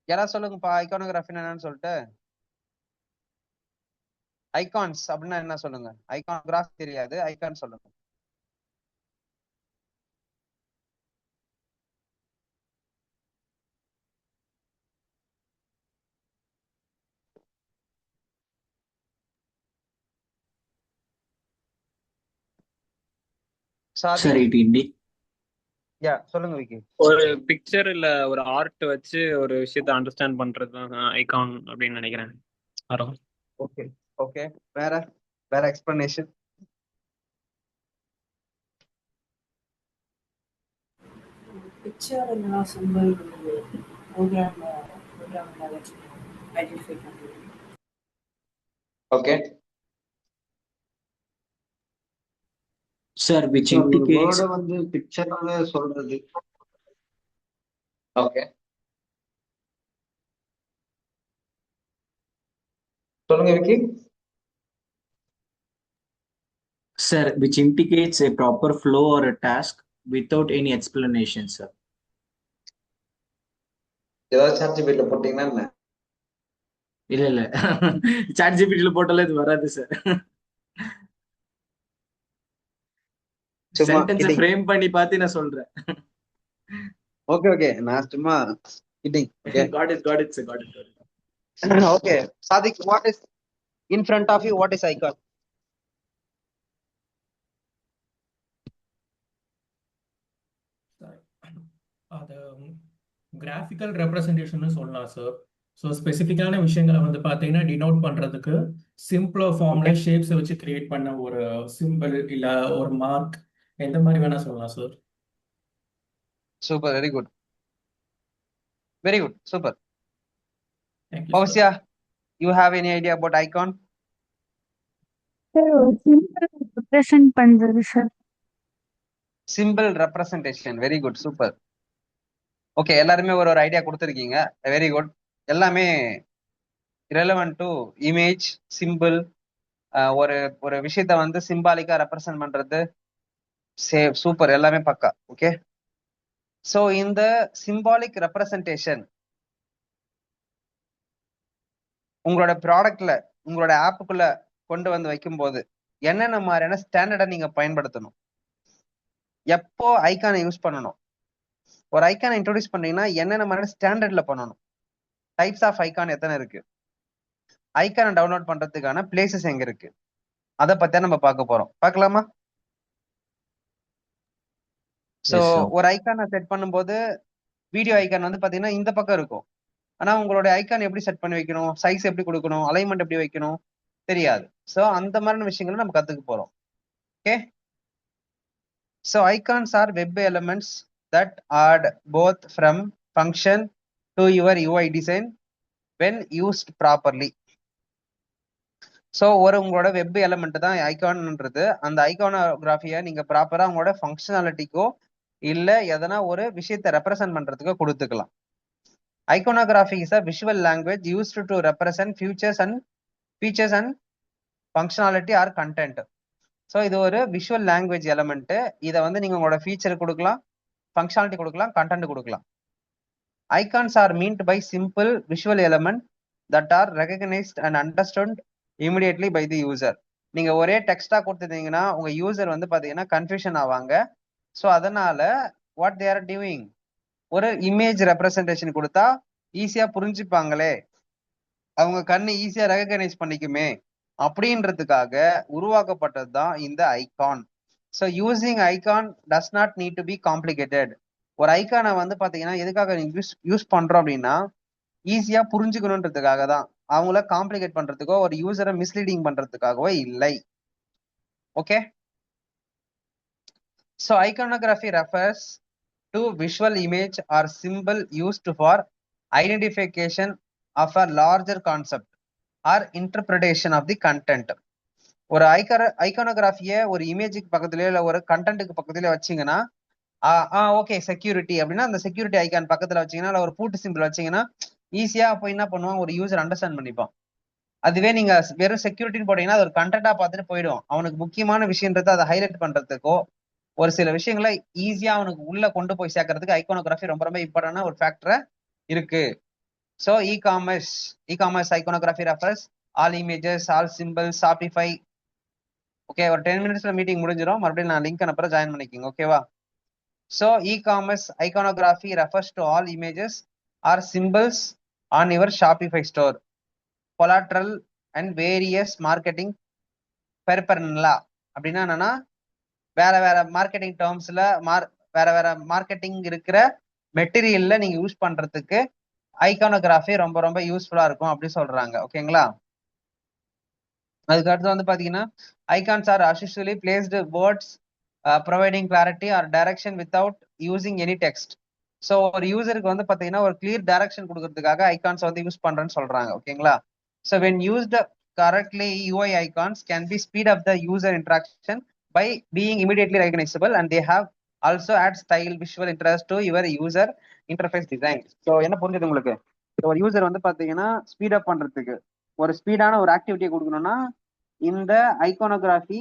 யாராவது சொல்லுங்கப்பா ஐகானோகிராஃபின்னா என்னன்னு சொல்லிட்டு. ஐகான்ஸ் அப்படின்னா என்ன சொல்லுங்க. ஐகானோகிராஃப் தெரியாது, ஐகான் சொல்லுங்க. சார் சாதிக். இட் யா சொல்லுங்க விக்கி. ஒரு பிக்சர் இல்ல ஒரு ஆர்ட் வச்சு ஒரு விஷயத்தை அண்டர்ஸ்டாண்ட் பண்றது தான் ஐகான் அப்படின்னு நினைக்கிறேன். Okay okay. வேற வேற எக்ஸ்பிளனேஷன். பிக்சர் இல்லைனா சிம்பிள் ப்ரோக்ராம் ஐடென்டிஃபை பண்ணுறது. ஓகே சார் which ஒரு indicates வேர்டை வந்து பிக்சரால சொல்றது. ஓகே சொல்லுங்க Vicky. sir which indicates a proper flow or a task without any explanation sir. ஏதாவது சார்ஜிபிட்ல போட்டீங்கன்னா என்ன? இல்ல சாட் ஜிபிடில போட்டாலே இது வராது சார். சும்மா சென்டென்ஸ் ஃப்ரேம் பண்ணி பார்த்து நான் சொல்றேன். ஓகே ஓகே நான் சும்மா kidding. Okay got it sir, got it. Okay Sadiq, what is in front of you, what is icon? அது கிராஃபிக்கல் ரெப்ரசன்டேஷன் சொல்லலாம் சார். ஸோ ஸ்பெசிஃபிக்கான விஷயங்களை வந்து பார்த்தீங்கன்னா டினோட் பண்ணுறதுக்கு சிம்பிளர் ஃபார்ம்ல ஷேப்ஸை வச்சு கிரியேட் பண்ண ஒரு சிம்பிள் இல்லை ஒரு மார்க் எந்த மாதிரி வேணா சொல்லலாம் sir. Super, very good very good, super. Thank you. Pavasya, you have any idea about icon? Simple represent பண்றது sir. Simple representation, very good, super. Okay, எல்லாருமே ஒரு ஒரு ஐடியா கொடுத்துருக்கீங்க, வெரி குட். எல்லாமே relevant டு இமேஜ், சிம்பிள், ஒரு ஒரு விஷயத்த வந்து சிம்பாலிக்கா ரெப்ரசன்ட் பண்றது, சூப்பர், எல்லாமே பக்கா. ஓகே, ஸோ இந்த சிம்பாலிக் ரெப்ரசன்டேஷன் உங்களோட ப்ராடக்ட்ல, உங்களோட ஆப்புக்குள்ள கொண்டு வந்து வைக்கும் போது என்னென்ன மாதிரியான ஸ்டாண்டர்டை நீங்க பயன்படுத்தணும், எப்போ ஐகானை யூஸ் பண்ணணும், ஒரு ஐகானை இன்ட்ரோடியூஸ் பண்ணீங்கன்னா என்னென்ன மாதிரியான ஸ்டாண்டர்ட்ல பண்ணணும், டைப்ஸ் ஆஃப் ஐகான் எத்தனை இருக்கு, ஐகானை டவுன்லோட் பண்றதுக்கான பிளேசஸ் எங்க இருக்கு, அதை பத்தியா நம்ம பார்க்க போறோம். பார்க்கலாமா? ஸோ ஒரு ஐகானை செட் பண்ணும்போது வீடியோ ஐகான் வந்து பாத்தீங்கன்னா இந்த பக்கம் இருக்கும். ஆனா உங்களோட ஐகான் எப்படி செட் பண்ணி வைக்கணும், சைஸ் எப்படி கொடுக்கணும், அலைன்மெண்ட் எப்படி வைக்கணும் தெரியாது. ஸோ அந்த மாதிரியான விஷயங்களை நம்ம கத்துக்க போறோம். Okay, so icons R web elements that add both from function to your UI design when used properly. So உங்களோட வெப் எலிமெண்ட் தான் ஐகான்ன்றது. அந்த ஐகானோகிராஃபியை நீங்க ப்ராப்பரா உங்களோட ஃபங்க்ஷனாலிட்டிக்கோ இல்ல எதனா ஒரு விஷயத்தை ரெப்ரசன்ட் பண்றதுக்கோ கொடுத்துக்கலாம். Iconography is a visual language used to represent features and functionality or content. So இது ஒரு விஷுவல் லாங்குவேஜ் எலிமெண்ட். இதை வந்து நீங்க உங்களோட ஃபீச்சர் கொடுக்கலாம், ஃபங்க்ஷனாலிட்டி கொடுக்கலாம், கண்டென்ட் கொடுக்கலாம். Icons are meant by simple visual element that are recognized and understood immediately by the user. நீங்க ஒரே டெக்ஸ்டா கொடுத்துட்டீங்கன்னா உங்க யூசர் வந்து பாத்தீங்கன்னா கன்ஃபியூஷன் ஆவாங்க. ஸோ அதனால வாட் தே ஆர் டூயிங், ஒரு இமேஜ் ரெப்ரசன்டேஷன் கொடுத்தா ஈஸியா புரிஞ்சுப்பாங்களே, அவங்க கண்ணு ஈஸியா ரெகக்னைஸ் பண்ணிக்குமே அப்படின்றதுக்காக உருவாக்கப்பட்டது தான் இந்த icon. So using icon does not need to be complicated. ஒரு ஐகானை வந்து பாத்தீங்கன்னா எதுக்காக யூஸ் பண்றோம் அப்படின்னா ஈஸியா புரிஞ்சுக்கணுன்றதுக்காக தான். அவங்கள காம்ப்ளிகேட் பண்றதுக்கோ ஒரு யூசரை மிஸ்லீடிங் பண்றதுக்காகவோ இல்லை. Okay, so iconography refers to visual image or symbol used for identification of a larger concept or interpretation of the content. ஒரு ஐகானோகிராஃபியை ஒரு இமேஜுக்கு பக்கத்துலயோ இல்லை ஒரு கண்டென்ட்டுக்கு பக்கத்துலயோ வச்சீங்கன்னா ஓகே செக்யூரிட்டி அப்படின்னா அந்த செக்யூரிட்டி ஐகான் பக்கத்துல வச்சீங்கன்னா இல்லை ஒரு பூட்டு சிம்பிள் வச்சீங்கன்னா ஈஸியா அப்போ என்ன பண்ணுவான், ஒரு யூசர் அண்டர்ஸ்டாண்ட் பண்ணிப்பான். அதுவே நீங்க வெறும் செக்யூரிட்டின்னு போட்டீங்கன்னா அது ஒரு கண்டென்ட்டா பார்த்துட்டு போயிடும். அவனுக்கு முக்கியமான விஷயன்றதை அதை ஹைலைட் பண்றதுக்கோ ஒரு சில விஷயங்களை ஈஸியா அவனுக்கு உள்ள கொண்டு போய் சேர்க்கறதுக்கு ஐகானோகிராஃபி ரொம்ப ரொம்ப இம்பார்ட்டன்டான ஒரு ஃபேக்டரா இருக்கு. So e-commerce iconography refers all images, all symbols, Shopify. Okay, ஒரு 10 மினிட்ஸ்ல மீட்டிங் முடிஞ்சிடும். மறுபடியும் நான் லிங்க் அனுப்புறேன், ஜாயின் பண்ணிக்கோங்க. ஓகேவா? So e-commerce iconography refers to all images or symbols on your Shopify store, collateral and various marketing paraphernalia. அப்படின்னா என்னன்னா, வேற வேற மார்க்கெட்டிங் டேர்ம்ஸ்ல வேற வேற மார்க்கெட்டிங் இருக்கிற மெட்டீரியல்ல நீங்க யூஸ் பண்றதுக்கு ஐகானோகிராஃபி ரொம்ப ரொம்ப யூஸ்ஃபுல்லா இருக்கும் அப்படி சொல்றாங்க. ஓகேங்களா? அதுக்கு அடுத்து வந்து பாத்தீங்கன்னா, ஐகான்ஸ் ஆர் அசிஷுவலி placed words providing clarity or direction without using any text. So ஒரு யூசருக்கு வந்து பாத்தீங்கன்னா ஒரு கிளியர் டைரக்ஷன் கொடுக்கறதுக்காக ஐகான்ஸ் வந்து யூஸ் பண்றேன்னு சொல்றாங்க. ஓகேங்களா? So when used correctly, UI icons can be speed up the user interaction by being immediately recognizable, and they have also add style, visual interest to your user interface design. So என்ன புரிஞ்சது உங்களுக்கு? ஒரு user வந்து பாத்தீங்கன்னா speed up பண்றதுக்கு ஒரு ஸ்பீடான ஒரு ஆக்டிவிட்டியை கொடுக்கணும்னா இந்த ஐகானோகிராஃபி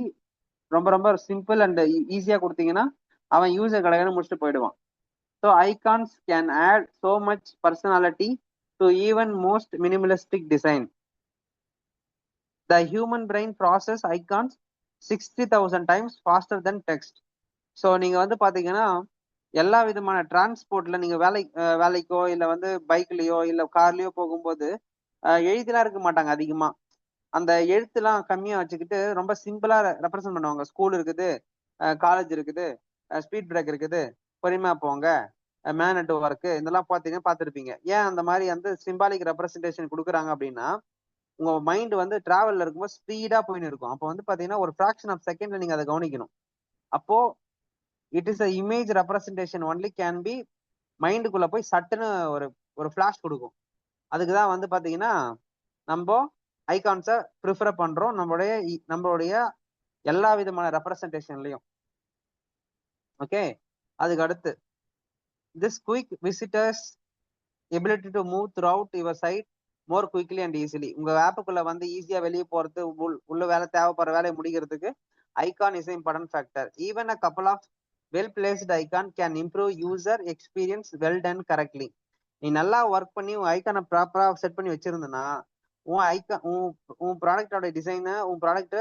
ரொம்ப ரொம்ப சிம்பிள் அண்ட் ஈஸியா கொடுத்தீங்கன்னா அவன் யூசர் கடையான முடிச்சுட்டு போயிடுவான். So icons can add so much personality to even most minimalistic design. The human brain process icons 60,000 times faster than text. So நீங்க வந்து பாத்தீங்கன்னா எல்லா விதமான டிரான்ஸ்போர்ட்ல நீங்க வேலைக்கோ இல்ல வந்து பைக்லயோ இல்ல கார்லயோ போகும்போது எழுதிலாம் இருக்க மாட்டாங்க அதிகமா. அந்த எழுத்துலாம் கம்மியா வச்சுக்கிட்டு ரொம்ப சிம்பிளா ரெப்ரசென்ட் பண்ணுவாங்க. ஸ்கூல் இருக்குது, காலேஜ் இருக்குது, ஸ்பீட் பிரேக் இருக்குது, பொறுமையா போங்க, மேன் அட் ஒர்க், இதெல்லாம் பாத்தீங்கன்னா பார்த்துருப்பீங்க. ஏன் அந்த மாதிரி வந்து சிம்பாலிக் ரெப்ரசன்டேஷன் கொடுக்குறாங்க அப்படின்னா, உங்க மைண்ட் வந்து டிராவல்ல இருக்கும்போது ஸ்பீடா போயின்னு இருக்கும். அப்போ வந்து பாத்தீங்கன்னா ஒரு ஃபிராக்ஷன் ஆஃப் செகண்ட்ல நீங்க அதை கவனிக்கணும். அப்போ it is a image representation only can be மைண்டுக்குள்ள போய் சட்டுன்னு ஒரு ஃபிளாஷ் கொடுக்கும். அதுக்குதான் வந்து பாத்தீங்கன்னா நம்ம ஐகான்ஸை ப்ரிஃபர் பண்றோம் நம்மளுடைய எல்லா விதமான ரெப்ரசன்டேஷன்லயும். ஓகே, அதுக்கு அடுத்து this quick visitors ability to move throughout your site more quickly and easily. உங்க ஆப்புக்குள்ள வந்து ஈஸியா வெளியே போறது, உள்ள வேலை தேவைப்படுற வேலையை முடிக்கிறதுக்கு icon is important factor. Even a couple of well placed icon can improve user experience well done correctly. நீ நல்லா ஒர்க் பண்ணி உன் ஐகானை ப்ராப்பரா செட் பண்ணி வச்சிருந்தனா உன் ப்ராடக்டோட டிசைனை உன் ப்ராடக்ட்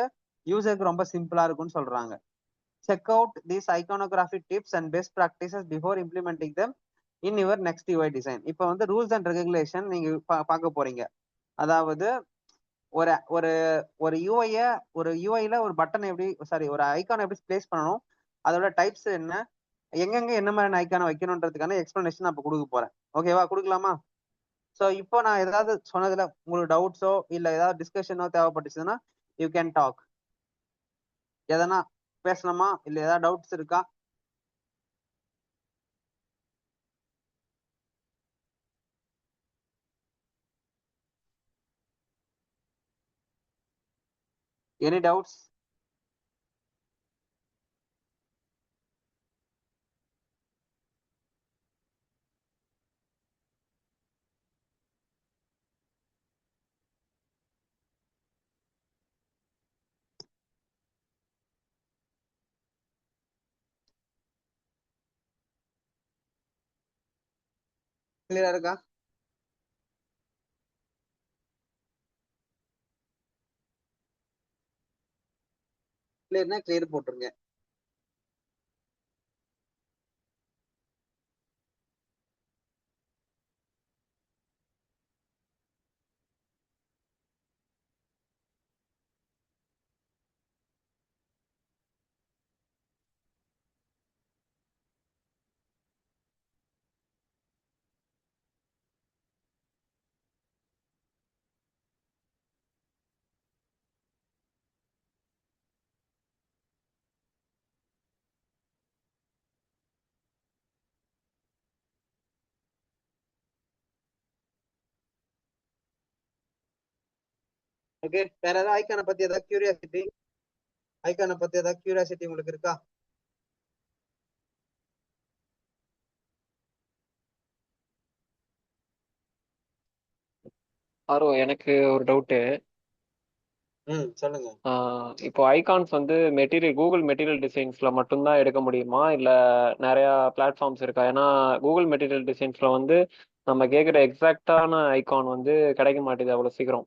யூசருக்கு ரொம்ப சிம்பிளா இருக்கும்னு சொல்றாங்க. Check out these iconography tips and best practices before implementing them in your next UI design. இப்போ வந்து ரூல்ஸ் அண்ட் ரெகுலேஷன் நீங்க பார்க்க போறீங்க. அதாவது ஒரு ஒரு ஒரு யூஐல ஒரு பட்டன் எப்படி ஒரு ஐகானை எப்படி பிளேஸ் பண்ணணும், அதோட டைப்ஸ் என்ன, எங்கெங்க என்ன மாதிரி ஐகானை வைக்கணும்ன்றதுக்கான எக்ஸ்பிளனேஷன் நான் இப்போ கொடுக்க போறேன். ஓகேவா? கொடுக்கலாமா? ஸோ இப்போ நான் ஏதாவது சொன்னதுல உங்களுக்கு டவுட்ஸோ இல்லை ஏதாவது டிஸ்கஷனோ தேவைப்பட்டுச்சுன்னா யூ கேன் டாக். எதனா பேசலாமா? இல்லை ஏதாவது டவுட்ஸ் இருக்கா? Any doubts? கிளியரா இருக்கா? கிளியர்னா கிளியர் போட்டுருங்க. ஓகே, வேற ஏதாவது ஐகானை பத்தி ஏதாவது கியூரியாசிட்டி உங்களுக்கு இருக்கா? எனக்கு ஒரு டவுட்டு. சொல்லுங்க. இப்போ ஐகான்ஸ் வந்து கூகுள் மெட்டீரியல் டிசைன்ஸ்ல மட்டும்தான் எடுக்க முடியுமா, இல்ல நிறைய பிளாட்ஃபார்ம்ஸ் இருக்கா? ஏன்னா கூகுள் மெட்டீரியல் டிசைன்ஸ்ல வந்து நம்ம கேட்குற எக்ஸாக்டான ஐகான் வந்து கிடைக்க மாட்டேது அவ்வளோ சீக்கிரம்.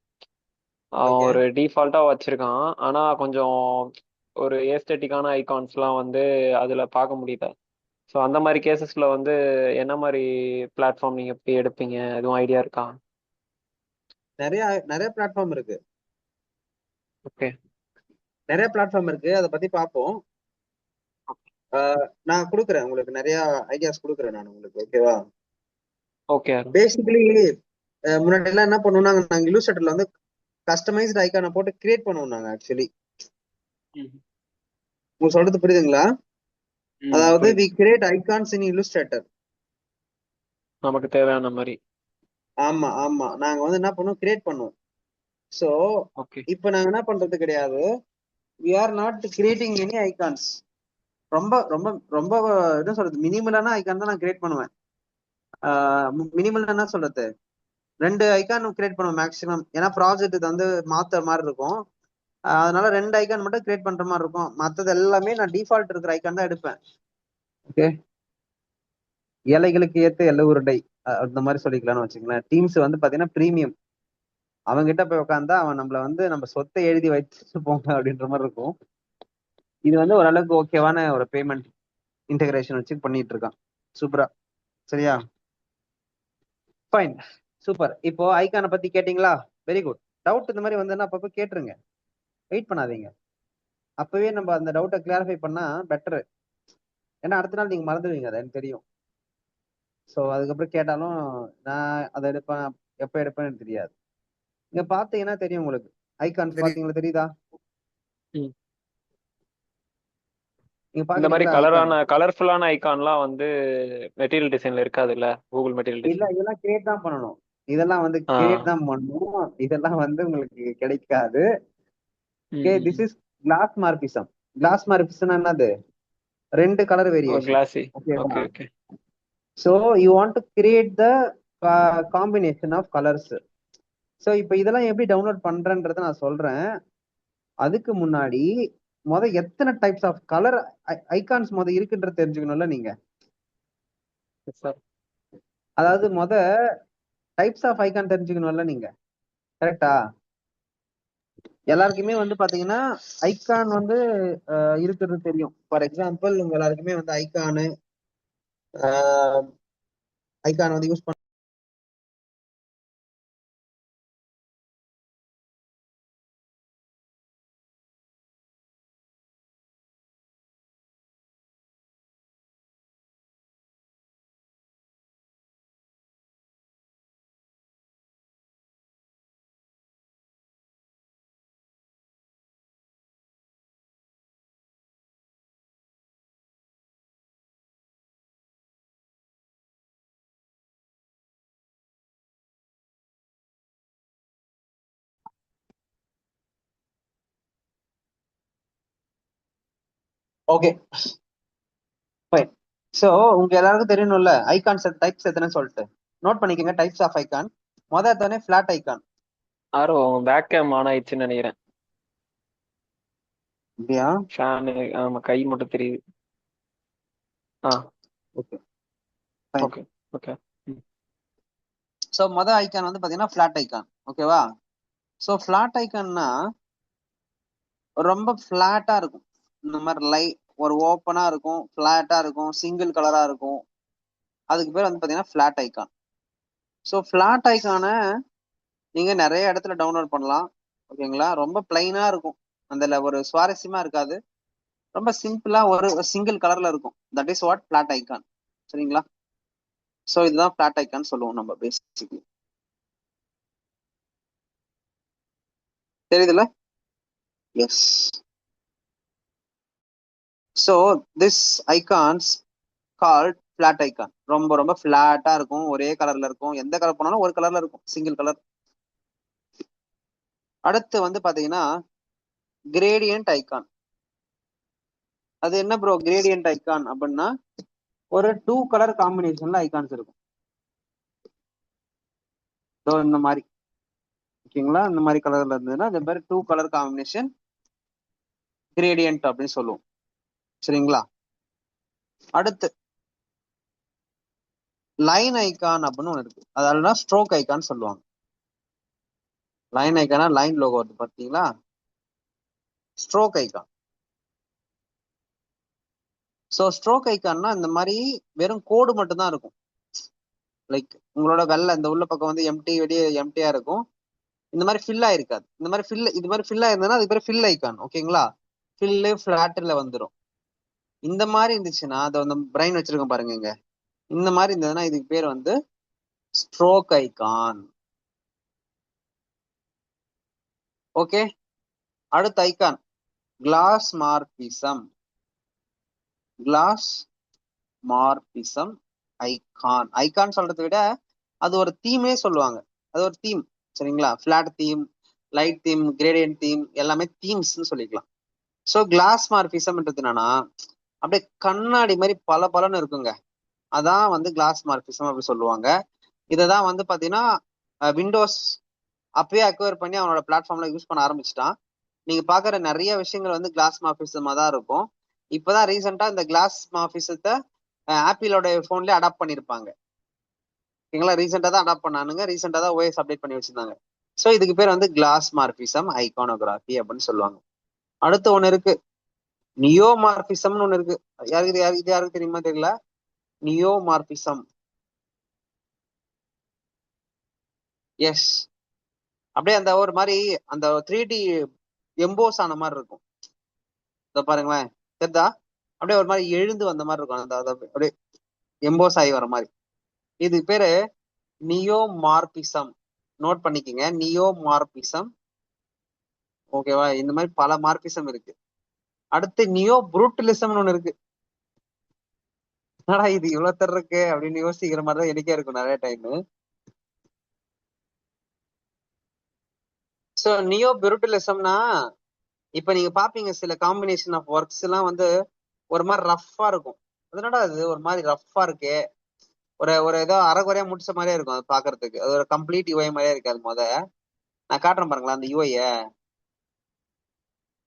அவன் ஓகே ஒரு டிஃபால்ட்டாக வச்சிருக்கான், ஆனால் கொஞ்சம் ஒரு ஏஸ்தட்டிக்கான ஐகான்ஸ்லாம் வந்து அதில் பார்க்க முடியல. ஸோ அந்த மாதிரி கேசஸில் வந்து என்ன மாதிரி பிளாட்ஃபார்ம் நீங்கள் எப்படி எடுப்பீங்க, எதுவும் ஐடியா இருக்கா? நிறைய நிறைய பிளாட்ஃபார்ம் இருக்கு. ஓகே. நிறைய பிளாட்ஃபார்ம் இருக்கு, அதை பத்தி பார்ப்போம். நான் கொடுக்குறேன் உங்களுக்கு நிறைய ஐடியாஸ் கொடுக்குறேன் நான் உங்களுக்கு. ஓகேவா? ஓகே. பேசிக்கலி முன்னாடி எல்லாம் என்ன பண்ணுவோம், நாங்க இல்லுஸ்ட்ரேட்டர்ல வந்து கஸ்டமைஸ்டு ஐகானை போட்டு கிரியேட் பண்ணுவோம் நாங்க. ஆக்சுவலி உங்களுக்கு சொல்றது புரியுதுங்களா? அதாவது we create icons in illustrator, நமக்கு தேவையான மாதிரி. ஆமா ஆமா, நாங்க வந்து என்ன பண்ணுவோம், கிரியேட் பண்ணுவோம். So okay. இப்போ நாங்க என்ன பண்றது கிடையாது, we are not creating any icons. ரொம்ப ரொம்ப ரொம்ப என்ன சொல்றது, மினிமலான ஐகான் தான் நான் கிரியேட் பண்ணுவேன். மினிமல் என்ன சொல்றது, 2 ஐகான் கிரியேட் பண்ணுவேன் மேக்ஸிமம். ஏன்னா ப்ராஜெக்ட் இது வந்து மாத்த மாதிரி இருக்கும், அதனால 2 ஐகான் மட்டும் கிரியேட் பண்ற மாதிரி இருக்கும். மற்றது எல்லாமே நான் டிஃபால்ட் இருக்கிற ஐகான் தான் எடுப்பேன். ஓகே, ஏழைகளுக்கு ஏத்த எல்ல உருண்டை அந்த மாதிரி சொல்லிக்கலாம்னு வச்சுங்களேன். டீம்ஸ் வந்து பாத்தீங்கன்னா பிரீமியம், அவன்கிட்ட போய் உட்காந்தா அவன் நம்மள வந்து நம்ம சொத்தை எழுதி வச்சுட்டு போங்க அப்படின்ற மாதிரி இருக்கும். இது வந்து ஓரளவுக்கு ஓகேவான ஒரு பேமெண்ட் இன்டகிரேஷன் வச்சு பண்ணிட்டு இருக்கான். சூப்பரா. சரியா? Fine, super. இப்போ ஐகானை பத்தி கேட்டீங்களா? Very good. டவுட் இந்த மாதிரி வந்ததுன்னா அப்பப்போ கேட்டுருங்க, வெயிட் பண்ணாதீங்க. அப்பவே நம்ம அந்த டவுட்டை கிளாரிஃபை பண்ணா பெட்டரு. ஏன்னா அடுத்த நாள் நீங்க மறந்துடுவீங்க, அது எனக்கு தெரியும். ஸோ அதுக்கப்புறம் கேட்டாலும் நான் அதை எடுப்பேன், எப்போ எடுப்பேன்னு எனக்கு தெரியாது. இங்க பாத்தீங்கன்னா தெரியும் உங்களுக்கு, ஐகான்ஸ் பாத்தீங்களா, தெரியுதா? ம். நீங்க இந்த மாதிரி பாக்குறீங்களா? கலர்ஃபுல்லான ஐகான்லாம் வந்து மெட்டீரியல் டிசைன்ல இருக்காது இல்ல, கூகுள் மெட்டீரியல் இல்ல, டிசைன். இதெல்லாம் கிரியேட் தான் பண்ணணும். இதெல்லாம் வந்து கிரியேட் தான் பண்ணணும். இதெல்லாம் வந்து உங்களுக்கு கிடைக்காது. Okay, this is glass morphism. Glass morphism என்னது? 2 கலர் வேரியேஷன். கிளாசி. ஓகேவா? Okay okay. So you want to create the combination of colours. ஸோ இப்போ இதெல்லாம் எப்படி டவுன்லோட் பண்றேன்றதை நான் சொல்றேன். அதுக்கு முன்னாடி எத்தனை டைப்ஸ் ஆஃப் கலர் ஐகான்ஸ் இருக்குன்றது தெரிஞ்சுக்கணும்ல நீங்க. அதாவது டைப்ஸ் ஆஃப் ஐகான் தெரிஞ்சுக்கணும்ல நீங்க. கரெக்டா? எல்லாருக்குமே வந்து பாத்தீங்கன்னா ஐகான் வந்து இருக்கிறது தெரியும். ஃபார் எக்ஸாம்பிள் உங்க எல்லாருக்குமே வந்து ஐகான் வந்து யூஸ் பண்ண ஓகே ஃபைன். ஸோ உங்க எல்லாருக்கும் தெரியணும்ல ஐகான்ஸ் டைப்ஸ் எத்தனை சொல்லிட்டு நோட் பண்ணிக்கோங்க. டைப்ஸ் ஆஃப் ஐகான் எடுத்தோடனே flat icon. Arrow back came on ஆயிடுச்சுன்னு நினைக்கிறேன். அப்படியா? ஃபேனு, ஆமா, கை மட்டும் தெரியுது. Okay okay okay. So icon வந்து பாத்தீங்கன்னா ஃபிளாட் ஐகான். ஓகேவா? ஸோ ஃபிளாட் ஐகான்னா ரொம்ப ஃபிளாட்டா இருக்கும். இந்த மாதிரி ஒரு ஓப்பனா இருக்கும், ஃபிளாட்டா இருக்கும், சிங்கிள் கலரா இருக்கும். அதுக்கு பேர் வந்து பாத்தீங்கன்னா ஃபிளாட் ஐகான். ஸோ ஃபிளாட் ஐகானை நீங்க நிறைய இடத்துல டவுன்லோட் பண்ணலாம். ஓகேங்களா? ரொம்ப பிளைனா இருக்கும், அதுல ஒரு சுவாரஸ்யமா இருக்காது, ரொம்ப சிம்பிளா ஒரு சிங்கிள் கலர்ல இருக்கும். That is what flat icon. சரிங்களா? ஸோ இதுதான் ஃபிளாட் ஐகான் சொல்லுவோம் நம்ம பேசிக்கலி. தெரியுதுல்ல? Yes. So this icons called flat icon. ரொம்ப ரொம்ப ஃபிளாட்டா இருக்கும், ஒரே கலர்ல இருக்கும், எந்த கலர் போனாலும் ஒரு கலர்ல இருக்கும், சிங்கிள் கலர். அடுத்து வந்து பாத்தீங்கன்னா கிரேடியன்ட் ஐகான். அது என்ன ப்ரோ கிரேடியன்ட் ஐகான் அப்படின்னா, ஒரு 2 கலர் காம்பினேஷன்ல ஐகான்ஸ் இருக்கும். இந்த மாதிரி ஓகேங்களா, இந்த மாதிரி கலர்ல இருந்ததுன்னா அது பேர் 2 கலர் காம்பினேஷன் கிரேடியன்ட் அப்படின்னு சொல்லுவோம். சரிங்களா? அடுத்து லைன் ஐகான் அப்படின்னு ஒன்று இருக்கு, அதனால ஸ்ட்ரோக் ஐகான் சொல்லுவாங்க. லைன் ஐக்கானா லைன் லோகோ வருது பார்த்தீங்களா, ஸ்ட்ரோக் ஐகான். ஸோ ஸ்ட்ரோக் ஐக்கான்னா இந்த மாதிரி வெறும் கோடு மட்டும் தான் இருக்கும். லைக் உங்களோட வெள்ளை இந்த உள்ள பக்கம் வந்து எம்டி வெளியே எம்டியா இருக்கும். இந்த மாதிரி ஃபில் ஆயிருக்காது. இந்த மாதிரி ஃபில் ஆயிருந்ததுன்னா அது பேர் ஃபில் ஐக்கான். ஓகேங்களா, ஃபில்லு ஃபிளாட்ல வந்துடும். இந்த மாதிரி இருந்துச்சுன்னா அதை வந்து பிரைன் வச்சிருக்கோம் பாருங்க இங்க, இந்த மாதிரி இருந்ததுன்னா இதுக்கு பேர் வந்து ஸ்ட்ரோக் ஐகான். ஓகே, அடுத்த icon glass morphism. Glass morphism icon. Icon சொல்றதை விட அது ஒரு தீமே சொல்லுவாங்க. அது ஒரு தீம், சரிங்களா? Flat theme, light theme, gradient theme, எல்லாமே தீம்ஸ்ன்னு சொல்லிக்கலாம். ஸோ கிளாஸ் மார்பிசம்ன்றது என்னன்னா அப்படியே கண்ணாடி மாதிரி பல பலன்னு இருக்குங்க, அதான் வந்து கிளாஸ் மார்பிசம் அப்படி சொல்லுவாங்க. இதை தான் வந்து பாத்தீங்கன்னா விண்டோஸ் அப்பயே அக்வயர் பண்ணி அவனோட பிளாட்ஃபார்ம்ல யூஸ் பண்ண ஆரம்பிச்சிட்டான். நீங்க பாக்குற நிறைய விஷயங்கள் வந்து கிளாஸ் மார்பிசமா தான் இருக்கும். இப்பதான் ரீசெண்டா இந்த கிளாஸ் மார்பிசத்தை ஆப்பிளோட போன்லயே அடாப்ட் பண்ணிருப்பாங்க. ஓகேங்களா, ரீசெண்டா தான் அடாப்ட் பண்ணானுங்க, ரீசெண்டா தான் ஓஎஸ் அப்டேட் பண்ணி வச்சிருந்தாங்க. ஸோ இதுக்கு பேர் வந்து கிளாஸ் மார்பிசம் ஐகானோகிராஃபி அப்படின்னு சொல்லுவாங்க. அடுத்து ஒண்ணு இருக்கு, நியோமார்பிசம்னு ஒண்ணு இருக்கு. யாருக்கு தெரியுமா தெரியல. நியோமார்பிசம், எஸ், அப்படியே அந்த ஒரு மாதிரி அந்த 3D எம்போஸ் ஆன மாதிரி இருக்கும். இத பாருங்களேன், தெரியுதா? அப்படியே ஒரு மாதிரி எழுந்து வந்த மாதிரி இருக்கும், அந்த அப்படியே எம்போஸ் ஆகி வர மாதிரி. இது பேரு நியோமார்பிசம். நோட் பண்ணிக்கங்க, நியோமார்பிசம். ஓகேவா, இந்த மாதிரி பல மார்பிசம் இருக்கு. அடுத்து நியோ புரூட்டலிசம்னு ஒண்ணு இருக்கு. என்னடா இது இவ்வளவு தர இருக்கு அப்படின்னு யோசிக்கிற மாதிரி தான் எனக்கே இருக்கும் நிறைய டைம். ஸோ நியோ பியூட்டிலிசம்னா இப்ப நீங்க பாப்பீங்க சில காம்பினேஷன் ஆஃப் ஒர்க்ஸ் எல்லாம் வந்து ஒரு மாதிரி ரஃப்பா இருக்கும். அதனால அது ஒரு மாதிரி ரஃப்பா இருக்கு, ஒரு ஒரு ஏதோ அரைகுறையா முடிச்ச மாதிரியே இருக்கும் அது பாக்குறதுக்கு. அது ஒரு கம்ப்ளீட் யூஐ மாதிரியே இருக்காது. நான் காட்டுறேன் பாருங்களா அந்த யூஐய.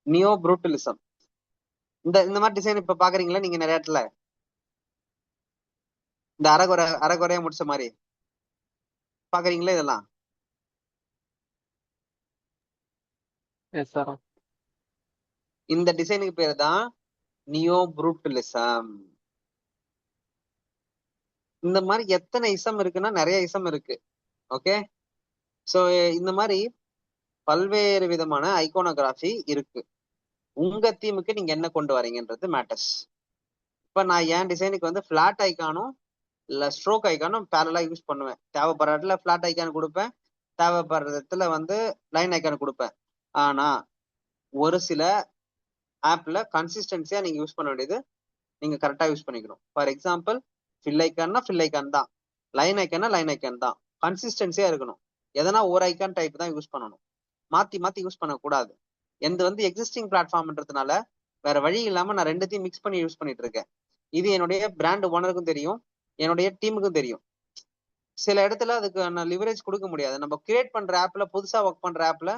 நியோ புரூட்டலிசம், இந்த மாதிரி டிசைன் இப்ப பாக்குறீங்களா நீங்க நிறைய இடத்துல, இந்த அரைகுறையா முடிச்ச மாதிரி பாக்குறீங்களா இதெல்லாம்? Yes sir. இந்த டிசைனுக்கு பேரு தான் நியோ புரூட்டலிசம். இந்த மாதிரி எத்தனை இசம் இருக்குன்னா நிறைய இசம் இருக்கு. ஓகே, ஸோ இந்த மாதிரி பல்வேறு விதமான ஐகோனோகிராஃபி இருக்கு. உங்க தீமுக்கு நீங்க என்ன கொண்டு வரீங்கன்றது மேட்டர்ஸ். இப்ப நான் என் டிசைனுக்கு வந்து ஃபிளாட் ஐக்கானும் இல்ல ஸ்ட்ரோக் ஐக்கானும் பேரலா யூஸ் பண்ணுவேன். தேவைப்படுற இடத்துல ஃபிளாட் ஐக்கான் கொடுப்பேன், தேவைப்படுற இடத்துல வந்து லைன் ஐக்கான் கொடுப்பேன். ஆனா ஒரு சில ஆப்ல கன்சிஸ்டன்சியா நீங்க யூஸ் பண்ண வேண்டியது நீங்க கரெக்டா யூஸ் பண்ணிக்கணும். ஃபார் எக்ஸாம்பிள், ஃபில் ஐக்கான்னா ஃபில் ஐக்கான் தான், லைன் ஐக்கான்னா லைன் ஐக்கான் தான். கன்சிஸ்டன்சியா இருக்கணும். எதனா ஒரு ஐக்கான் டைப் தான் யூஸ் பண்ணணும், மாத்தி மாத்தி யூஸ் பண்ணக்கூடாது. எந்த வந்து எக்ஸிஸ்டிங் பிளாட்ஃபார்ம்ன்றதுனால வேற வழி இல்லாம நான் ரெண்டுத்தையும் மிக்ஸ் பண்ணி யூஸ் பண்ணிட்டு இருக்கேன். இது என்னுடைய பிராண்ட் ஓனருக்கும் தெரியும், என்னுடைய டீமுக்கும் தெரியும். சில இடத்துல அதுக்கு நான் லிவரேஜ் கொடுக்க முடியாது. நம்ம கிரியேட் பண்ற ஆப்ல, புதுசா ஒர்க் பண்ற ஆப்ல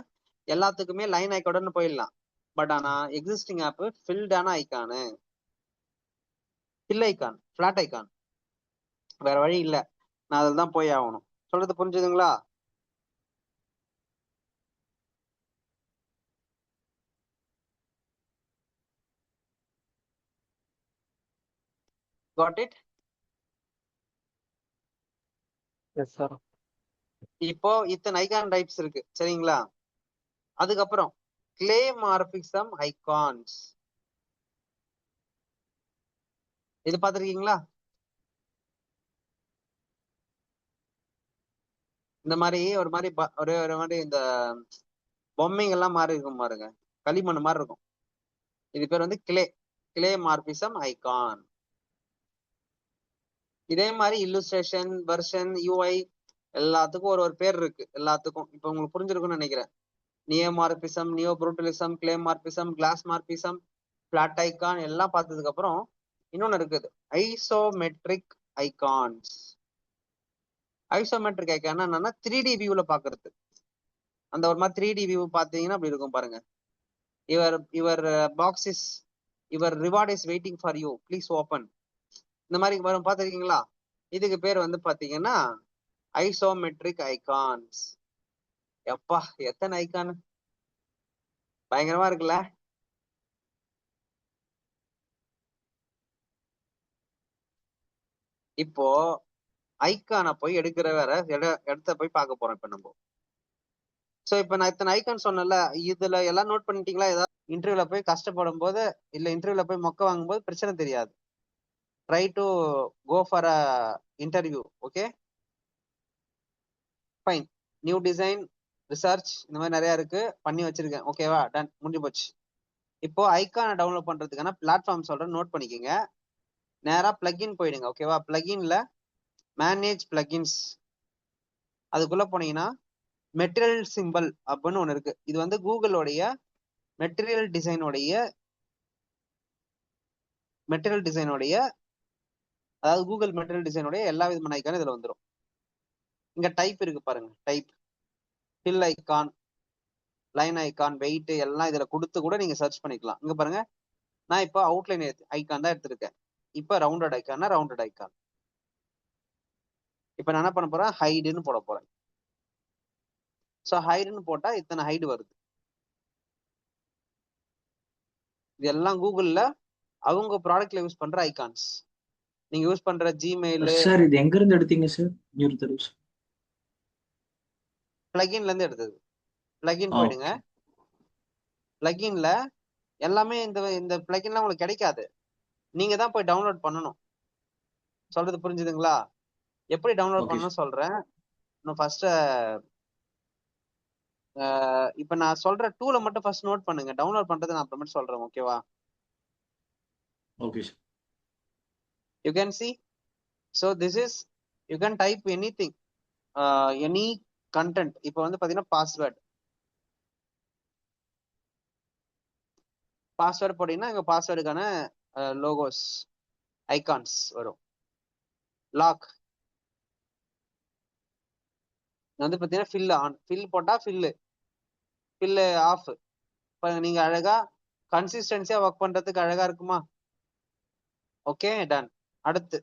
எல்லாத்துக்குமே லைன் ஐக்கான்னு போயிடலாம். பட் ஆனா எக்ஸிஸ்டிங் ஆப் ஃபில்டான icon, fill icon, flat icon, வேற வழி இல்லை, நான் அதில் தான் போய் ஆகணும். சொல்றது புரிஞ்சுதுங்களா? Got it? Yes sir. இப்போ இத்தனை ஐகான் டைப்ஸ் இருக்கு, சரிங்களா? அதுக்கப்புறம் கிளே மார்பிசம் ஐகான்ஸ், இது பார்த்துருக்கீங்களா? இந்த மாதிரி ஒரு மாதிரி ஒரு மாதிரி இந்த பொம்மைங்க எல்லாம் மாதிரி இருக்கும் பாருங்க, களிமண் மாதிரி இருக்கும். இது பேர் வந்து கிளே மார்பிசம் ஐகான். இதே மாதிரி இல்லுஸ்ட்ரேஷன், வெர்ஷன், யூஐ எல்லாத்துக்கும் ஒரு பேர் இருக்கு எல்லாத்துக்கும். இப்போ உங்களுக்கு புரிஞ்சிருக்கும்னு நினைக்கிறேன். Neomorphism, neo brutalism, clay morphism, glass morphism, flat icon எல்லாம் பார்த்ததுக்கு அப்புறம் இன்னொன்னு இருக்குது, ஐசோமெட்ரிக் ஐகான்ஸ். ஐசோமெட்ரிக் ஐகான் என்னன்னா 3D வியூல பாக்குறது. அந்த ஒரு மாதிரி 3D வியூ பாத்தீங்கன்னா அப்படி இருக்கும் பாருங்க. Your box is, your reward is waiting for you, please open. இந்த மாதிரி வரும், பார்த்துருக்கீங்களா? இதுக்கு பேர் வந்து பாத்தீங்கன்னா ஐசோமெட்ரிக் ஐகான்ஸ். எப்பா எத்தனை ஐகான், பயங்கரமா இருக்குல்ல. இப்போ ஐகானை போய் எடுக்கிற வேற இடத்த போய் பார்க்க போறோம் இப்ப நம்ம. சோ இப்ப நான் இத்தனை ஐகான் சொன்னல, இதுல எல்லாம் நோட் பண்ணிட்டீங்களா? ஏதாவது இன்டர்வியூல போய் கஷ்டப்படும் போது இல்ல இன்டர்வியூல போய் மொக்க வாங்கும் போது பிரச்சனை தெரியாது. Try to go for a interview. Okay fine. New design, research, இந்த மாதிரி நிறைய இருக்கு, பண்ணி வச்சிருக்கேன். ஓகேவா, டன், முடிஞ்சு போச்சு. இப்போ ஐகானை டவுன்லோட் பண்றதுக்கான பிளாட்ஃபார்ம் சொல்றேன், நோட் பண்ணிக்கோங்க. நேரா பிளக்இன் போயிடுங்க. ஓகேவா, பிளக்இன்ல மேனேஜ் பிளக்இன்ஸ், அதுக்குள்ள போனீங்கன்னா மெட்டீரியல் சிம்பிள் அப்படின்னு ஒண்ணு இருக்கு. இது வந்து கூகுளோடைய மெட்டீரியல் டிசைனோடைய அதாவது கூகுள் மெட்டீரியல் டிசைனோடைய எல்லா விதமான ஐக்கானும் இதுல வந்துடும். இங்க டைப் இருக்கு பாருங்க, type, fill icon, line icon, weight எல்லாம் இதுல கொடுத்து கூட நீங்க சர்ச் பண்ணிக்கலாம். இங்க பாருங்க, நான் இப்போ அவுட்லைன் ஐகான் தான் எடுத்திருக்கேன். இப்ப ரவுண்டட் ஐகான்னா ரவுண்டட் ஐகான். இப்ப நான் என்ன பண்ண போறேன், ஹைடுன்னு போட போறேன். ஸோ ஹைடுன்னு போட்டா இத்தனை ஹைடு வருது. இது எல்லாம் கூகுள்ல அவங்க ப்ராடக்ட்ல யூஸ் பண்ற ஐகான்ஸ். நீங்க யூஸ் பண்ற ஜிமெயில். சார் இது எங்க இருந்து எடுத்தீங்க சார்? பிளகின்ல இருந்து எடுத்தது. பிளகின் போயிடுங்க. பிளகின்ல எல்லாமே இந்த பிளகின்லாம் உங்களுக்கு கிடைக்காது, நீங்க தான் போய் டவுன்லோட் பண்ணணும். சொல்றது புரிஞ்சுதுங்களா? எப்படி டவுன்லோட் பண்ணணும் சொல்றேன். இன்னும் ஃபர்ஸ்ட் இப்ப நான் சொல்ற டூலை மட்டும் ஃபர்ஸ்ட் நோட் பண்ணுங்க. டவுன்லோட் பண்றது நான் அப்புறமேட்டு சொல்றேன். ஓகேவா? Okay sir. You can see, so this is, you can type anything, any content. இப்போ வந்து பாத்தீங்கன்னா பாஸ்வேர்ட் போட்டீங்கன்னா இங்க பாஸ்வேர்டுக்கான லோகோஸ் ஐகான்ஸ் வரும். லாக் வந்து பாத்தீங்கன்னா ஃபில் ஆன், ஃபில் போட்டா ஃபில் ஆஃப். இப்போ நீங்க அழகா கன்சிஸ்டன்சியா ஒர்க் பண்றதுக்கு அழகா இருக்குமா? Okay done. அடுத்து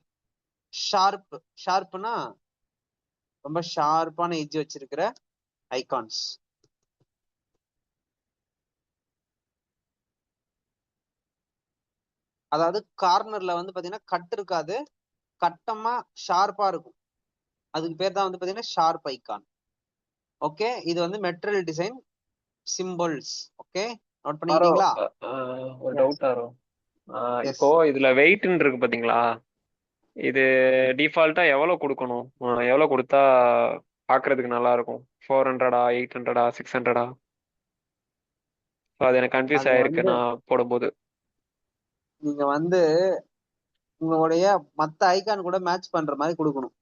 ஷார்ப்னா ரொம்ப ஷார்ப்பான எட்ஜ் வச்சிருக்கிற ஐகான்ஸ். அதாவது கார்னர்ல வந்து பாத்தீங்கன்னா கட் இருக்காது, கட்டமா ஷார்ப்பா இருக்கும். அதுக்கு பேர் தான் வந்து பாத்தீங்கன்னா ஷார்ப் ஐகான். ஓகே, இது வந்து material design symbols. Okay, note பண்ணிக்கிறீங்களா? ஒரு டவுட் வரும். இப்போ இதுல வெயிட்னு இருக்கு பாத்தீங்களா, இது டிஃபால்ட்டா எவ்வளவு கொடுக்கணும்? எவ்வளவு கொடுத்தா பாக்குறதுக்கு நல்லா இருக்கும்? 400, 800, 600? அது எனக்கு கன்ஃபியூஸ் ஆயிருக்கு நான் போடும்போது. நீங்க வந்து உங்களுடைய மத்த ஐகான் கூட மேட்ச் பண்ற மாதிரி கொடுக்கணும்.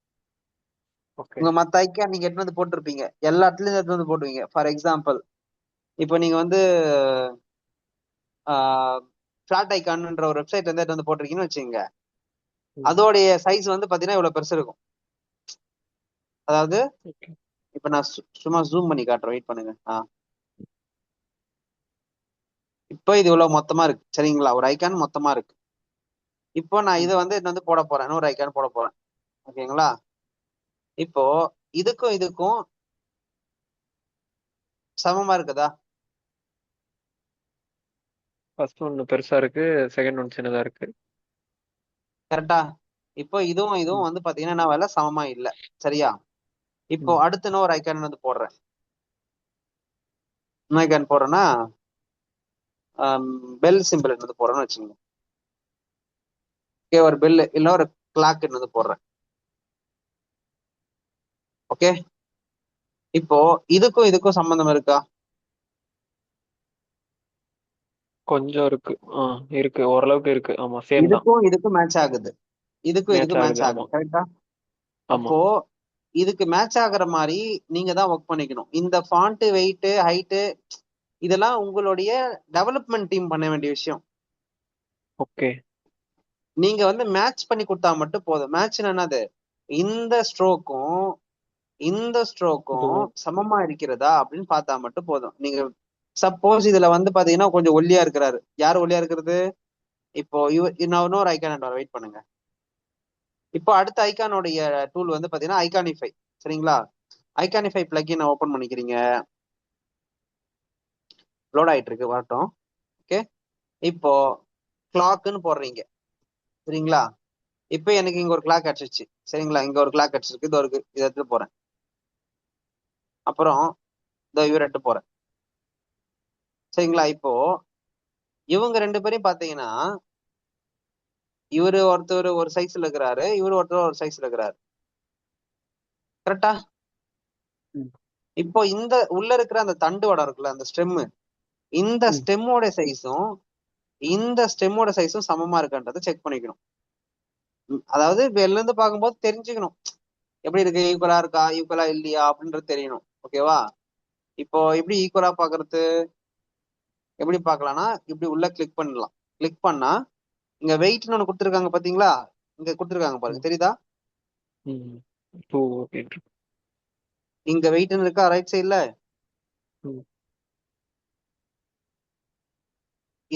உங்க மத்த ஐகான் நீங்க எடுத்து வந்து போட்டிருப்பீங்க, எல்லா இடத்துலயும் எடுத்து வந்து போட்டுவீங்க. ஃபார் எக்ஸாம்பிள் இப்போ நீங்க வந்து ஃபிளாட் ஐகான்ன்ற ஒரு வெப்சைட் வந்து எடுத்து வந்து போட்டிருக்கீங்கன்னு வச்சுக்கோங்க, அதோடைய சைஸ் வந்து பாத்தீங்கன்னா இவ்வளவு பெருசு இருக்கும். அதாவது இப்ப நான் சும்மா ஜூம் பண்ணி காட்டுறேன், வெயிட் பண்ணுங்க. இப்போ இது இவ்வளவு மொத்தமா இருக்கு, சரிங்களா? ஒரு ஐகான் மொத்தமா இருக்கு. இப்போ நான் இதை வந்து போட போறேன், இன்னொரு ஐகான் போட போறேன். ஓகேங்களா? இப்போ இதுக்கும் சமமா இருக்குதா? ஃபர்ஸ்ட் ஒன்னு பெருசா இருக்கு, செகண்ட் ஒன்னு சின்னதா இருக்கு. கரெக்டா? இப்போ இதுவும் வந்து பாத்தீங்கன்னா நான் வேலை சமமா இல்ல, சரியா? இப்போ அடுத்து நான் ஒரு ஐகான் வந்து போடுறேன். என்ன ஐகான் போடுறேன்னா பெல் சிம்பிள் வந்து போடுறேன்னு வச்சுக்கோங்க. ஓகே, ஒரு பெல் இல்ல ஒரு கிளாக் வந்து போடுறேன். ஓகே, இப்போ இதுக்கும் சம்பந்தம் இருக்கா? கொஞ்சம் இருக்கு, இருக்கு, ஓரளவுக்கு இருக்கு. ஆமா, சேம் தான். இதுக்கும் மேட்ச் ஆகுது, இதுக்கும் மேட்ச் ஆகுது. கரெக்டா? அப்போ இதுக்கு மேட்ச் ஆகுற மாதிரி நீங்க தான் ஒர்க் பண்ணிக்கணும். இந்த ஃபாண்ட், வெயிட், ஹைட் இதெல்லாம் உங்களுடைய டெவலப்மெண்ட் டீம் பண்ண வேண்டிய விஷயம். ஓகே, நீங்க வந்து மேட்ச் பண்ணி கொடுத்தா மட்டும் போதும். மேட்ச் என்னது, இந்த ஸ்ட்ரோக்கும் சமமா இருக்கிறதா அப்படின்னு பார்த்தா மட்டும் போதும். நீங்க சப்போஸ் இதுல வந்து பாத்தீங்கன்னா கொஞ்சம் ஒல்லியா இருக்கிறாரு, யாரு ஒல்லியா இருக்கிறது? இப்போ இன்னொரு ஐகான் வெயிட் பண்ணுங்க. இப்போ அடுத்த ஐகானோடைய டூல் வந்து பாத்தீங்கன்னா ஐகானிஃபை. சரிங்களா? ஐகானிஃபை பிளக்கின் ஓபன் பண்ணிக்கிறீங்க. லோட் ஆயிட்டு இருக்கு, வரட்டும். ஓகே, இப்போ கிளாக்னு போடுறீங்க. சரிங்களா? இப்போ எனக்கு இங்க ஒரு கிளாக் அடிச்சிருச்சு. சரிங்களா? இங்க ஒரு கிளாக் அடிச்சிருக்கு, இது ஒரு இதை எடுத்து போறேன். அப்புறம் இந்த இவர் எடுத்து போறேன். சரிங்களா? இப்போ இவங்க 2 பேரையும் பாத்தீங்கன்னா இவரு ஒருத்தர் ஒரு சைஸ்ல இருக்கிறாரு, இவரு ஒருத்தர் ஒரு சைஸ்ல இருக்கிறாரு. கரெக்டா? இப்போ இந்த உள்ள இருக்கிற அந்த தண்டோட இருக்குல்ல, அந்த ஸ்டெம், இந்த ஸ்டெம்மோட சைஸும் இந்த ஸ்டெம்மோட சைஸும் சமமா இருக்கான்றதை செக் பண்ணிக்கணும். அதாவது வெளில இருந்து பார்க்கும்போது தெரிஞ்சுக்கணும், எப்படி இருக்கு, ஈக்குவலா இருக்கா, ஈக்குவலா இல்லையா அப்படின்றது தெரியணும். ஓகேவா? இப்போ எப்படி ஈக்குவலா பாக்குறது, எப்படி பார்க்கலாம்னா இப்படி உள்ள கிளிக் பண்ணலாம். கிளிக் பண்ணா இங்க வெயிட்னு ஒண்ணு கொடுத்துருக்காங்க பாத்தீங்களா? இங்க கொடுத்துருக்காங்க பாருங்க, தெரியுதா? இங்க வெயிட்னு இருக்கா ரைட் சைட்ல.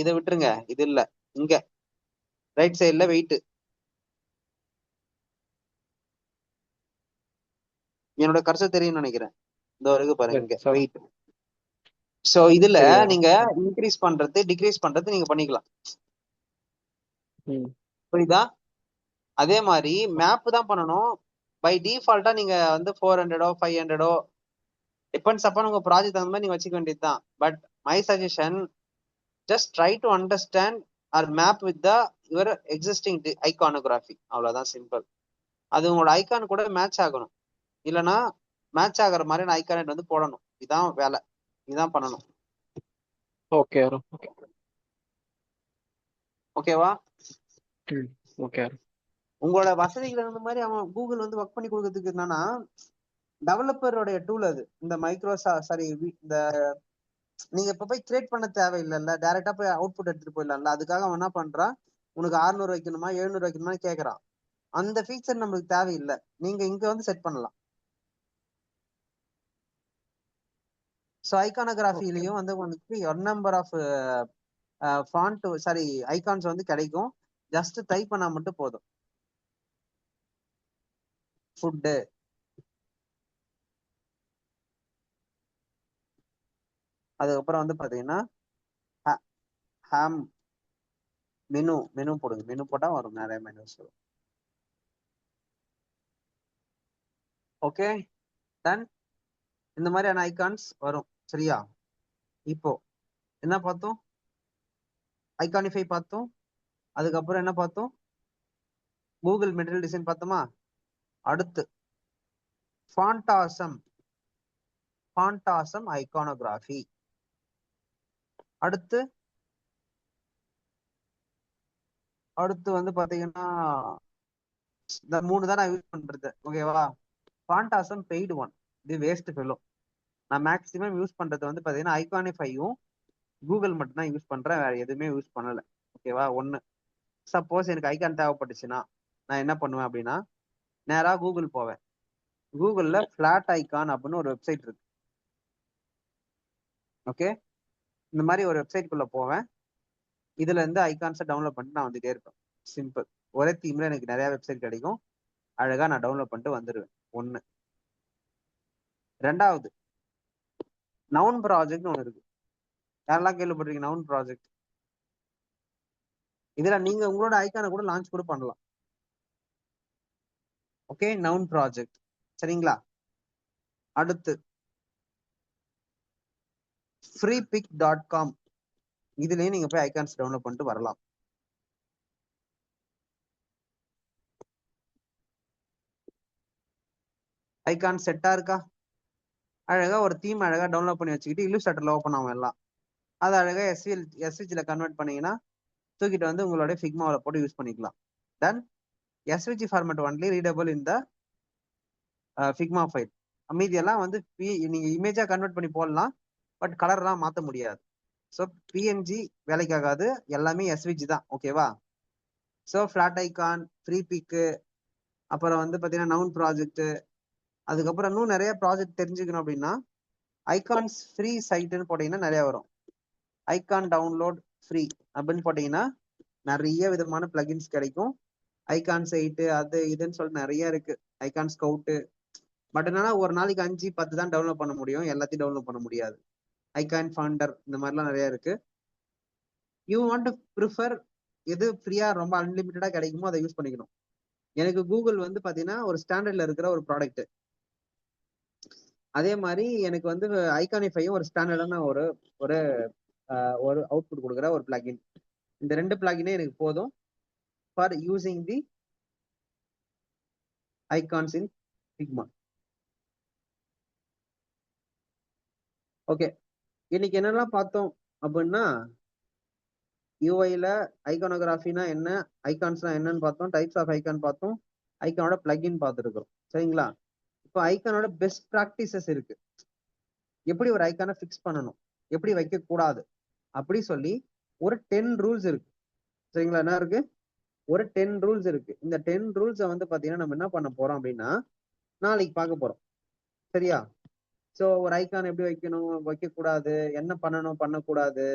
இதை விட்டுருங்க, இது இல்ல, இங்க ரைட் சைட்ல வெயிட். என்னோட கர்சர் தெரியும்னு நினைக்கிறேன். இந்த வரைக்கும் பாருங்க, இங்க வெயிட். சோ இதுல நீங்க இன்க்ரீஸ் பண்றது டிக்ரீஸ் பண்றது நீங்க பண்ணிக்கலாம். புரியுதா? அதே மாதிரி மேப் தான் பண்ணணும். பை டிஃபால்ட்டா நீங்க வந்து 400 500 டிபெண்ட்ஸ் அப்பான் உங்க ப்ராஜெக்ட் அந்த மாதிரி நீங்க வச்சுக்க வேண்டியதுதான். But my suggestion, just try to understand or map with the your existing iconography. அவ்வளவுதான், சிம்பிள். அது உங்களோட ஐகான் கூட மேட்ச் ஆகணும். இல்லைன்னா மேட்ச் ஆகிற மாதிரி ஐகான் வந்து போடணும். இதான் வேலை, இதான் பண்ணணும். ஓகே ஓகேவா? ஓகே. உங்களோட வசதிகள் இருந்த மாதிரி அவன் கூகுள் வந்து ஒர்க் பண்ணி கொடுக்கறதுக்கு என்னன்னா, டெவலப்பருடைய டூல் அது. இந்த இந்த நீங்க இப்ப போய் கிரியேட் பண்ண தேவையில்லைல்ல, டைரக்டா போய் அவுட்புட் எடுத்துட்டு போயிடலாம்ல. அதுக்காக அவன் என்ன பண்றான், உனக்கு 600 வைக்கணுமா 700 வைக்கணுமா கேட்கறான். அந்த ஃபீச்சர் நம்மளுக்கு தேவையில்லை, நீங்க இங்க வந்து செட் பண்ணலாம். ஸோ ஐகானோகிராஃபிலையும் வந்து உங்களுக்கு நம்பர் ஆஃப் ஃபாண்ட் ஐகான்ஸ் வந்து கிடைக்கும். ஜஸ்ட் டைப் பண்ணா மட்டும் போதும். ஃபுட்டு, அதுக்கப்புறம் வந்து பாத்தீங்கன்னா ஹாம் மெனு போடுங்க. மெனு போட்டா வரும், நிறைய மெனுஸ் வரும். Okay done. இந்த மாதிரியான ஐகான்ஸ் வரும். சரியா? இப்போ என்ன பார்த்தோம், ஐகானிஃபை பார்த்தோம். அதுக்கப்புறம் என்ன பார்த்தோம், கூகுள் மெட்டீரியல் டிசைன் பார்த்தோமா. அடுத்து ஃபாண்டாசம் ஐகானோகிராஃபி. அடுத்து வந்து பாத்தீங்கன்னா இந்த 3 தான் நான் யூஸ் பண்றது. ஓகேவா? ஃபாண்டாசம் பெய்டு ஒன், இது வேஸ்ட் ஃபெல்லோ. நான் மேக்ஸிமம் யூஸ் பண்றது வந்து பாத்தீங்கன்னா ஐகானிஃபையும் கூகுள் மட்டும் தான் யூஸ் பண்றேன், வேற எதுவுமே யூஸ் பண்ணல. ஓகேவா? ஒண்ணு, சப்போஸ் எனக்கு ஐகான் தேவைப்பட்டுச்சுன்னா நான் என்ன பண்ணுவேன் அப்படின்னா, நேரா கூகுள் போவேன். கூகுள்ல ஃபிளாட் ஐகான் அப்படின்னு ஒரு வெப்சைட் இருக்கு. ஓகே, இந்த மாதிரி ஒரு வெப்சைட்குள்ள போவேன். இதுல இருந்து ஐகான்ஸை டவுன்லோட் பண்ணிட்டு நான் வந்துட்டே இருப்பேன். சிம்பிள். ஒரே தீம்ல எனக்கு நிறைய வெப்சைட் கிடைக்கும். அழகா நான் டவுன்லோட் பண்ணிட்டு வந்துடுவேன். ஒண்ணு. ரெண்டாவது, நவுன் ப்ராஜெக்ட்னு ஒன்று இருக்கு. யாரெல்லாம் கேள்விப்பட்டிருக்கீங்க நவுன் ப்ராஜெக்ட்? இதுல நீங்க உங்களோட ஐகானை கூட லான்ச் கூட பண்ணலாம். Okay, noun project. சரிங்களா? அடுத்து freepik.com, இதுலயும் நீங்க போய் ஐகான்ஸ் டவுன்லோட் பண்ணிட்டு வரலாம். ஐகான் செட்டா இருக்கா? அழகா ஒரு தீம் அழகா டவுன்லோட் பண்ணி வச்சுக்கிட்டு இல்லுஸ்ட்ரேட்டர்ல ஓப்பன் ஆகும் எல்லாம். அது அழகா எஸ்விஜில கன்வெர்ட் பண்ணீங்கன்னா தூக்கிட்டு வந்து உங்களுடைய ஃபிக்மாவில் போட்டு யூஸ் பண்ணிக்கலாம். தென் எஸ்விஜி ஃபார்மேட் ஒன்லி ரீடபிள் இந்த ஃபிக்மா ஃபைல். மீதியெல்லாம் வந்து நீங்க இமேஜா கன்வெர்ட் பண்ணி போடலாம், பட் கலர்லாம் மாற்ற முடியாது. ஸோ பிஎன்ஜி வேலைக்காகாது, எல்லாமே எஸ்விஜி தான். ஓகேவா? ஸோ ஃபிளாட் ஐகான், ஃப்ரீ பிக்கு, அப்புறம் வந்து பார்த்தீங்கன்னா நவுன் ப்ராஜெக்ட், அதுக்கப்புறம் இன்னும் நிறைய ப்ராஜெக்ட் தெரிஞ்சுக்கணும் அப்படின்னா ஐகான்ஸ் ஃப்ரீ சைட்டுன்னு போட்டீங்கன்னா நிறைய வரும். ஐகான் டவுன்லோட் ஃப்ரீ அப்படின்னு போட்டீங்கன்னா நிறைய விதமான பிளகின்ஸ் கிடைக்கும். ஐகான் சைட்டு அது இதுன்னு சொல்லிட்டு நிறைய இருக்கு, ஐகான் ஸ்கவுட்டு. பட் என்னன்னா ஒரு நாளைக்கு 5-10 தான் டவுன்லோட் பண்ண முடியும், எல்லாத்தையும் டவுன்லோட் பண்ண முடியாது. ஐகான் ஃபவுண்டர் இந்த மாதிரிலாம் நிறைய இருக்கு. யூ வாண்ட் டு ப்ரிஃபர் எது ஃப்ரீயா ரொம்ப அன்லிமிட்டடா கிடைக்குமோ அதை யூஸ் பண்ணிக்கணும். எனக்கு கூகுள் வந்து பாத்தீங்கன்னா ஒரு ஸ்டாண்டர்ட்ல இருக்கிற ஒரு ப்ராடக்ட். அதே மாதிரி எனக்கு வந்து ஐகானிஃபையும் ஒரு ஸ்டாண்டர்டான ஒரு ஒரு ஒரு அவுட்புட் கொடுக்குற ஒரு பிளகின். இந்த 2 பிளகினே எனக்கு போதும் for using the icons in Figma. Okay, இன்னைக்கு என்னெல்லாம் பார்த்தோம் அப்படின்னா, யூஐல ஐகானோகிராஃபினா என்ன, ஐகான்ஸ்னா என்னன்னு பார்த்தோம், டைப்ஸ் ஆஃப் ஐகான் பார்த்தோம், ஐகானோட பிளகின் பார்த்துருக்கோம். சரிங்களா? இப்போ ஐகானோட பெஸ்ட் ப்ராக்டிசஸ் இருக்கு, எப்படி ஒரு ஐகானை ஃபிக்ஸ் பண்ணணும், எப்படி வைக்க கூடாது அப்படி சொல்லி ஒரு 10 ரூல்ஸ் இருக்கு. சரிங்களா? என்ன இருக்கு? ஒரு 10 ரூல்ஸ் இருக்கு. இந்த 10 ரூல்ஸை வந்து பாத்தீங்கன்னா நம்ம என்ன பண்ண போறோம் அப்படின்னா நாளைக்கு பார்க்க போறோம். சரியா? ஸோ ஒரு ஐகான் எப்படி வைக்கணும், வைக்க கூடாது, என்ன பண்ணணும், பண்ணக்கூடாது,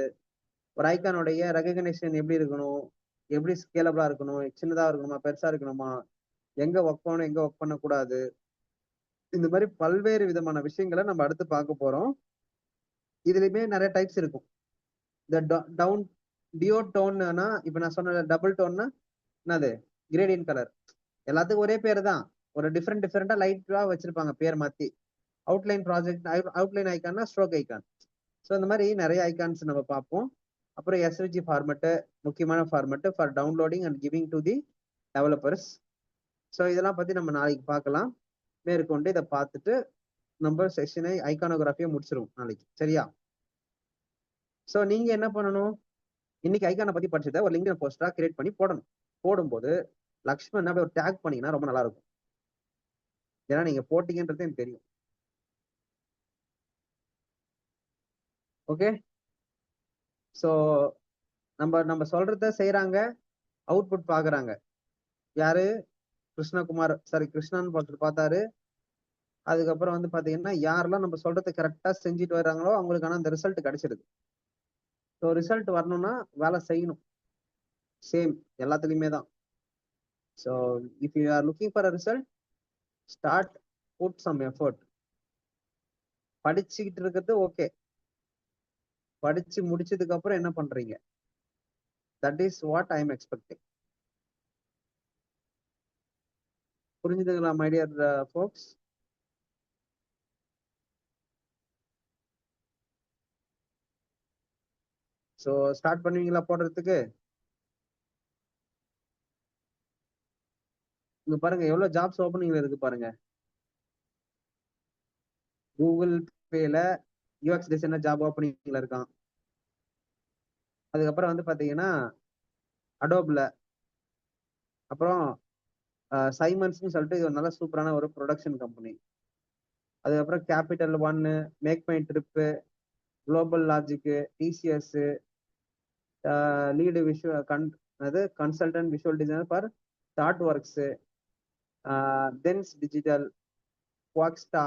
ஒரு ஐகானுடைய ரெகக்னேஷன் எப்படி இருக்கணும், எப்படி ஸ்கேலபிளா இருக்கணும், சின்னதா இருக்கணுமா, பெருசா இருக்கணுமா, எங்க ஒர்க் பண்ணணும், எங்க ஒர்க் பண்ணக்கூடாது, இந்த மாதிரி பல்வேறு விதமான விஷயங்களை நம்ம அடுத்து பார்க்க போறோம். இதுலயுமே நிறைய டைப்ஸ் இருக்கும். இந்த டவுன் டியோ டோன்னா, இப்ப நான் சொன்ன டபுள் டோன்னா என்னது, கிரேடியன்ட் கலர். எல்லாத்துக்கும் ஒரே பேர் தான், ஒரு டிஃப்ரெண்டா லைட்டா வச்சிருப்பாங்க பேர் மாத்தி. அவுட்லைன் ப்ராஜெக்ட், அவுட்லைன் ஐக்கான்னா ஸ்ட்ரோக் ஐக்கான். ஸோ இந்த மாதிரி நிறைய ஐகான்ஸ் நம்ம பார்ப்போம். அப்புறம் எஸ்விஜி ஃபார்மெட்டு, முக்கியமான format for downloading and giving to the developers. So இதெல்லாம் பத்தி நம்ம நாளைக்கு பார்க்கலாம். மேற்கொண்டு இதை பார்த்துட்டு நம்ம செஷனை ஐகானோகிராஃபியை முடிச்சிருவோம் நாளைக்கு. சரியா? ஸோ நீங்க என்ன பண்ணணும், இன்னைக்கு ஐகானை பத்தி படிச்சதை ஒரு லிங்க் போஸ்டா கிரியேட் பண்ணி போடணும். போடும்போது லக்ஷ்மண் அப்படியே ஒரு டேக் பண்ணீங்கன்னா ரொம்ப நல்லா இருக்கும். ஏன்னா நீங்க போட்டீங்கன்றது எனக்கு தெரியும். ஓகே, ஸோ நம்ம சொல்றத செய்யறாங்க, அவுட்புட் பாக்குறாங்க. யாரு? கிருஷ்ணகுமார், சாரி கிருஷ்ணான்னு பார்த்தாரு. அதுக்கப்புறம் வந்து பாத்தீங்கன்னா யாரெல்லாம் நம்ம சொல்றதை கரெக்டா செஞ்சுட்டு வர்றாங்களோ அவங்களுக்கான அந்த ரிசல்ட் கிடைச்சிருது. ஸோ ரிசல்ட் வரணும்னா வேலை செய்யணும், சேம் எல்லாத்துலயுமே தான். So if you are looking for a result, start put some effort. படிச்சுக்கிட்டு இருக்கிறது ஓகே, படிச்சு முடிச்சதுக்கு அப்புறம் என்ன பண்றீங்க, that is what I am expecting. புரிஞ்சுதுங்களா my dear folks? So start பண்ணுவீங்களா போடுறதுக்கு? இங்க பாருங்க எவ்வளவு ஜாப்ஸ் ஓப்பனிங்ல இருக்கு பாருங்க. கூகுள் பேல யூஎக்ஸ் டிசைனர் ஜாப் ஓப்பனிங்ல இருக்கான். அதுக்கப்புறம் வந்து பாத்தீங்கன்னா அடோப்ல, அப்புறம் சைமன்ஸ்னு சொல்லிட்டு இது ஒரு நல்ல சூப்பரான ஒரு ப்ரொடக்ஷன் கம்பெனி. அதுக்கப்புறம் கேபிட்டல் ஒன்னு, make my trip, global logic, TCS, lead consultant visual designer for thought works, Thence digital, Quaxta,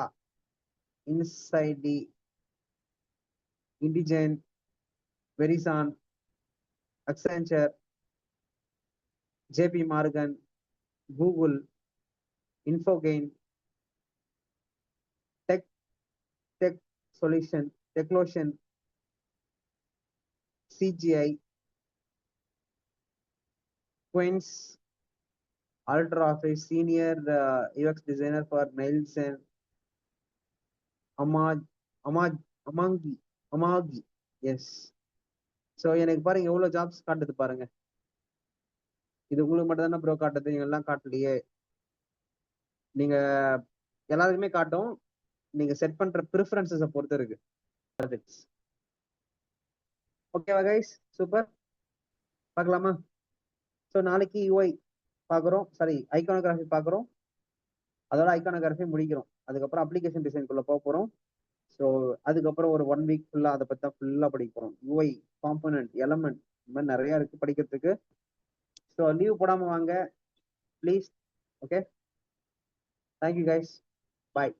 Insidey, Indegene, Verizon, Accenture, JP Morgan, Google, Infogain, tech solution, Techlosion, CGI, Queens, ultra office, senior UX designer for Nielsen, Amagi. Yes. So எனக்கு பாருங்க எவ்வளவு jobs காட்டுது பாருங்க. இது உங்களுக்கு மட்டும் தானே bro காட்டுது, எல்லாம் காட்டலையே. நீங்க எல்லாருக்குமே காட்டும், நீங்க செட் பண்ற ப்ரிஃபரன்சஸை பொறுத்து இருக்கு. ஓகேவா கைஸ்? சூப்பர். பார்க்கலாமா? ஸோ நாளைக்கு யூஐ பார்க்குறோம், சாரி ஐகானோகிராஃபி பார்க்குறோம், அதோட ஐகானோகிராஃபி முடிக்கிறோம். அதுக்கப்புறம் அப்ளிகேஷன் டிசைனுக்குள்ள போக போறோம். ஸோ அதுக்கப்புறம் ஒரு 1 வீக் ஃபுல்லா அதை பத்தி தான் ஃபுல்லா படிக்க போறோம். யூஐ, காம்பனன்ட், எலமெண்ட், இந்த மாதிரி நிறைய இருக்கு படிக்கிறதுக்கு. ஸோ லீவ் போடாம வாங்க ப்ளீஸ். ஓகே, தேங்க்யூ கைஸ், பாய்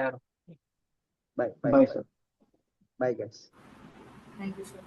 யாரும் பாய் Bye, sir. Bye guys. Thank you, sir.